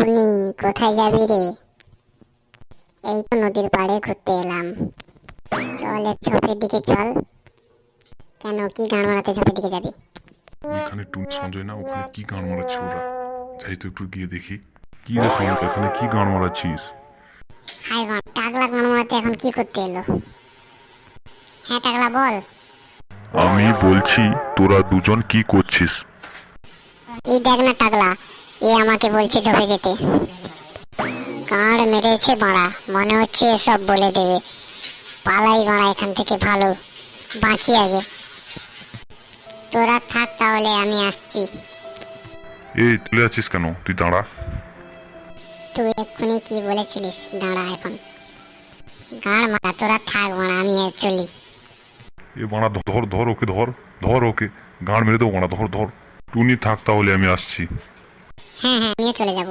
টুনি, কোথায় যাবি রে? এই তো নদীর পাড়ে ঘুরতে এলাম। চল এক ঝোপের দিকে চল। কেন, কি গান মারাতে ঝোপের দিকে যাবি? ওইখানে টুনি সঞ্জয় না, ওখানে কি গান মারাচ্ছে ওরা? যাই তো একটু গিয়ে দেখি। কি রে সঞ্জয়, এখানে কি গান মারাচ্ছিস? হাই গান, টাকলা গান মারাতে এখন কি করতে এলো? হ্যাঁ টাকলা বল। আমি বলছি তোরা দুজন কি করছিস? এই দেখ না টাকলা, এ আমাকে বলছে ঝোপে যেতে। গাঁড় মেরেছে বাড়া, মনে হচ্ছে এসব বলে দেবে। পালাই বাড়া এখান থেকে, ভালো বাঁচি আগে। তোরা থাক তাহলে, আমি আসছি। এই তুলে আছিস কেন? তুই দাঁড়া। তুই এক্ষুনি কি বলেছিলিস? দাঁড়া এখন। গাঁড় মারা, তোরা থাক বাড়া, আমি আর চলি। এ বাড়া, ধর ধর ওকে, ধর ধর ওকে। গান মেরে দেবো বাড়া, ধর ধর। টুনি থাক তাহলে, আমি আসছি। হ্যাঁ হ্যাঁ, আমিও চলে যাব।